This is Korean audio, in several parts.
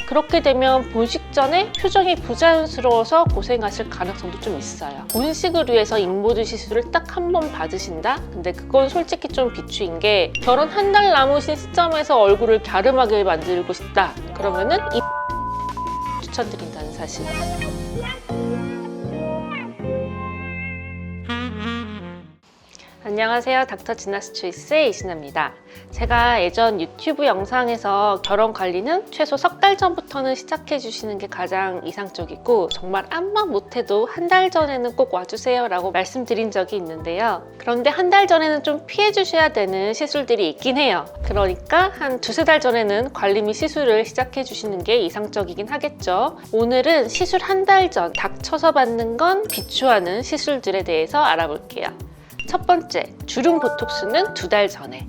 그렇게 되면 본식 전에 표정이 부자연스러워서 고생하실 가능성도 좀 있어요. 본식을 위해서 인모드 시술을 딱 한 번 받으신다? 근데 그건 솔직히 좀 비추인 게 결혼 한 달 남으신 시점에서 얼굴을 갸름하게 만들고 싶다. 그러면은 이 추천드린다는 사실. 안녕하세요. 닥터 지나스 초이스의 이신아입니다. 제가 예전 유튜브 영상에서 결혼 관리는 최소 석 달 전부터는 시작해 주시는 게 가장 이상적이고 정말 암만 못해도 한 달 전에는 꼭 와주세요 라고 말씀드린 적이 있는데요. 그런데 한 달 전에는 좀 피해 주셔야 되는 시술들이 있긴 해요. 그러니까 한 두세 달 전에는 관리 및 시술을 시작해 주시는 게 이상적이긴 하겠죠. 오늘은 시술 한 달 전 닥쳐서 받는 건 비추하는 시술들에 대해서 알아볼게요. 첫 번째, 주름 보톡스는 2달 전에.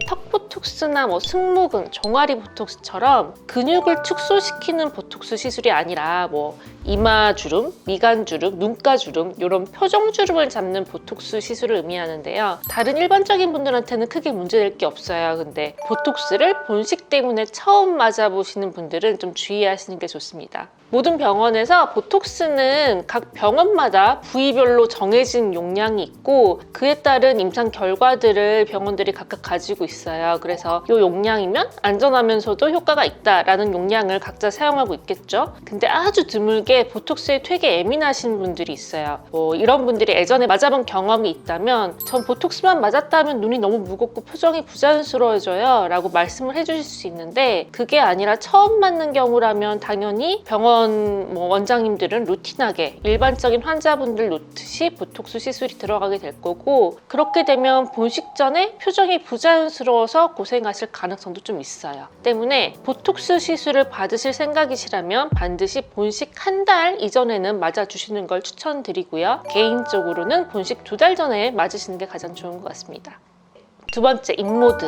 턱 보톡스나 승모근, 종아리 보톡스처럼 근육을 축소시키는 보톡스 시술이 아니라 이마 주름, 미간 주름, 눈가 주름 이런 표정 주름을 잡는 보톡스 시술을 의미하는데요. 다른 일반적인 분들한테는 크게 문제될 게 없어요. 근데 보톡스를 본식 때문에 처음 맞아보시는 분들은 좀 주의하시는 게 좋습니다. 모든 병원에서 보톡스는 각 병원마다 부위별로 정해진 용량이 있고 그에 따른 임상 결과들을 병원들이 각각 가지고 있어요. 그래서 이 용량이면 안전하면서도 효과가 있다라는 용량을 각자 사용하고 있겠죠. 근데 아주 드물게 보톡스에 되게 예민하신 분들이 있어요. 이런 분들이 예전에 맞아본 경험이 있다면 전 보톡스만 맞았다면 눈이 너무 무겁고 표정이 부자연스러워져요 라고 말씀을 해주실 수 있는데 그게 아니라 처음 맞는 경우라면 당연히 병원 원장님들은 루틴하게 일반적인 환자분들 놓듯이 보톡스 시술이 들어가게 될 거고 그렇게 되면 본식 전에 표정이 부자연스러워서 고생하실 가능성도 좀 있어요. 때문에 보톡스 시술을 받으실 생각이시라면 반드시 본식 한 달 이전에는 맞아주시는 걸 추천드리고요. 개인적으로는 본식 2달 전에 맞으시는 게 가장 좋은 것 같습니다. 두 번째, 인모드.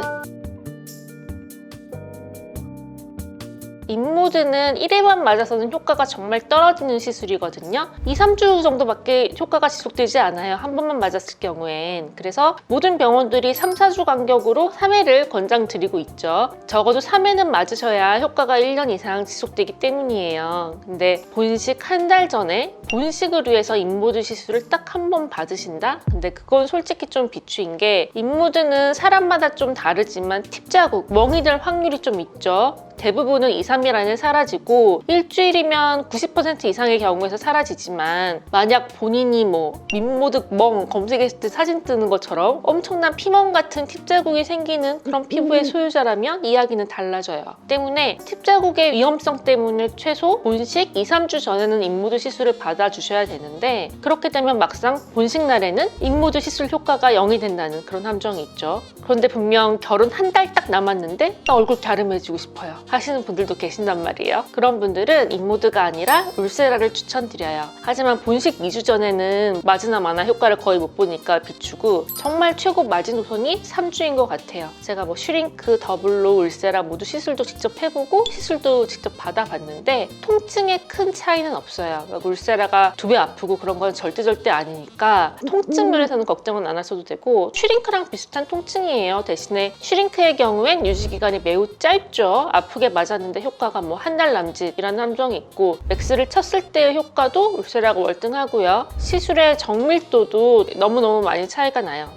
인모드는 1회만 맞아서는 효과가 정말 떨어지는 시술이거든요. 2-3주 정도밖에 효과가 지속되지 않아요. 한 번만 맞았을 경우엔. 그래서 모든 병원들이 3-4주 간격으로 3회를 권장드리고 있죠. 적어도 3회는 맞으셔야 효과가 1년 이상 지속되기 때문이에요. 근데 본식 한 달 전에 본식을 위해서 인모드 시술을 딱 한 번 받으신다? 근데 그건 솔직히 좀 비추인 게 인모드는 사람마다 좀 다르지만 팁 자국, 멍이 들 확률이 좀 있죠. 대부분은 2-3일 안에 사라지고 일주일이면 90% 이상의 경우에서 사라지지만 만약 본인이 민모드 멍 검색했을 때 사진 뜨는 것처럼 엄청난 피멍 같은 팁 자국이 생기는 그런 피부의 소유자라면 이야기는 달라져요. 때문에 팁 자국의 위험성 때문에 최소 본식 2-3주 전에는 인모드 시술을 받아주셔야 되는데 그렇게 되면 막상 본식 날에는 인모드 시술 효과가 0이 된다는 그런 함정이 있죠. 그런데 분명 결혼 한 달 딱 남았는데 나 얼굴 갸름해지고 싶어요 하시는 분들도 계신단 말이에요. 그런 분들은 인모드가 아니라 울세라를 추천드려요. 하지만 본식 2주 전에는 맞으나 마나 효과를 거의 못 보니까 비추고 정말 최고 마지노선이 3주인 것 같아요. 제가 슈링크, 더블로, 울세라 모두 시술도 직접 해보고 시술도 직접 받아봤는데 통증에 큰 차이는 없어요. 울세라가 2배 아프고 그런 건 절대 아니니까 통증 면에서는 걱정은 안 하셔도 되고 슈링크랑 비슷한 통증이에요. 대신에 슈링크의 경우엔 유지기간이 매우 짧죠. 아프게 맞았는데 효과가 한 달 남짓이라는 함정이 있고 맥스를 쳤을 때의 효과도 울세라가 월등하고요. 시술의 정밀도도 너무너무 많이 차이가 나요.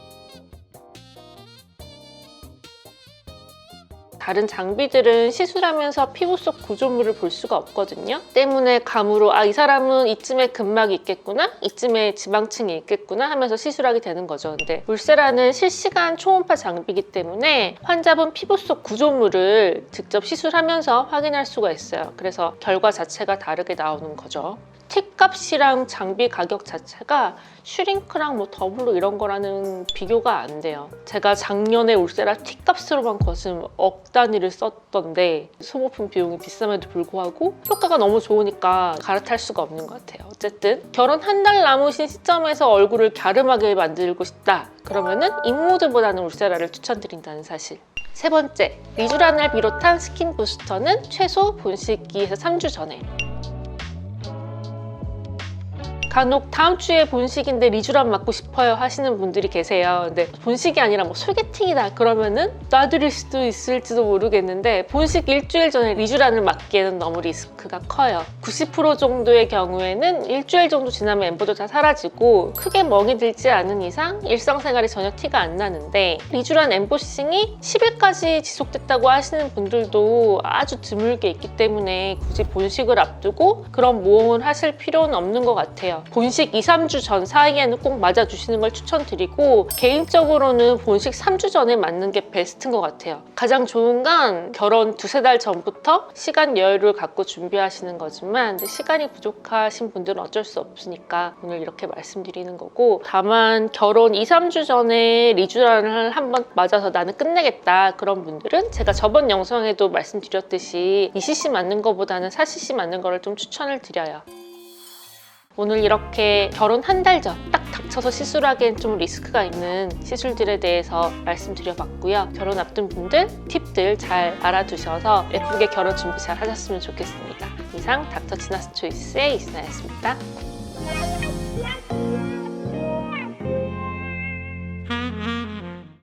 다른 장비들은 시술하면서 피부 속 구조물을 볼 수가 없거든요. 때문에 감으로 이 사람은 이쯤에 근막이 있겠구나, 이쯤에 지방층이 있겠구나 하면서 시술하게 되는 거죠. 근데 울세라는 실시간 초음파 장비이기 때문에 환자분 피부 속 구조물을 직접 시술하면서 확인할 수가 있어요. 그래서 결과 자체가 다르게 나오는 거죠. 팁값이랑 장비 가격 자체가 슈링크랑 더블로 이런 거라는 비교가 안 돼요. 제가 작년에 울세라 팁값으로만 거슴 억 단위를 썼던데 소모품 비용이 비쌈에도 불구하고 효과가 너무 좋으니까 갈아탈 수가 없는 것 같아요. 어쨌든 결혼 한 달 남으신 시점에서 얼굴을 갸름하게 만들고 싶다. 그러면은 인모드보다는 울세라를 추천드린다는 사실. 세 번째, 리쥬란을 비롯한 스킨 부스터는 최소 본식 2에서 3주 전에. 간혹 다음 주에 본식인데 리쥬란 맞고 싶어요 하시는 분들이 계세요. 근데 본식이 아니라 뭐 소개팅이다 그러면은 놔드릴 수도 있을지도 모르겠는데 본식 일주일 전에 리쥬란을 맞기에는 너무 리스크가 커요. 90% 정도의 경우에는 일주일 정도 지나면 엠보도 다 사라지고 크게 멍이 들지 않은 이상 일상생활에 전혀 티가 안 나는데 리쥬란 엠보싱이 10일까지 지속됐다고 하시는 분들도 아주 드물게 있기 때문에 굳이 본식을 앞두고 그런 모험을 하실 필요는 없는 것 같아요. 본식 2, 3주 전 사이에는 꼭 맞아주시는 걸 추천드리고 개인적으로는 본식 3주 전에 맞는 게 베스트인 것 같아요. 가장 좋은 건 결혼 2-3달 전부터 시간 여유를 갖고 준비하시는 거지만 시간이 부족하신 분들은 어쩔 수 없으니까 오늘 이렇게 말씀드리는 거고 다만 결혼 2, 3주 전에 리쥬란을 한번 맞아서 나는 끝내겠다 그런 분들은 제가 저번 영상에도 말씀드렸듯이 2cc 맞는 거보다는 4cc 맞는 거를 좀 추천을 드려요. 오늘 이렇게 결혼 한 달 전 딱 닥쳐서 시술하기엔 좀 리스크가 있는 시술들에 대해서 말씀드려봤고요. 결혼 앞둔 분들 팁들 잘 알아두셔서 예쁘게 결혼 준비 잘 하셨으면 좋겠습니다. 이상 닥터 지나스 초이스의 이진아였습니다.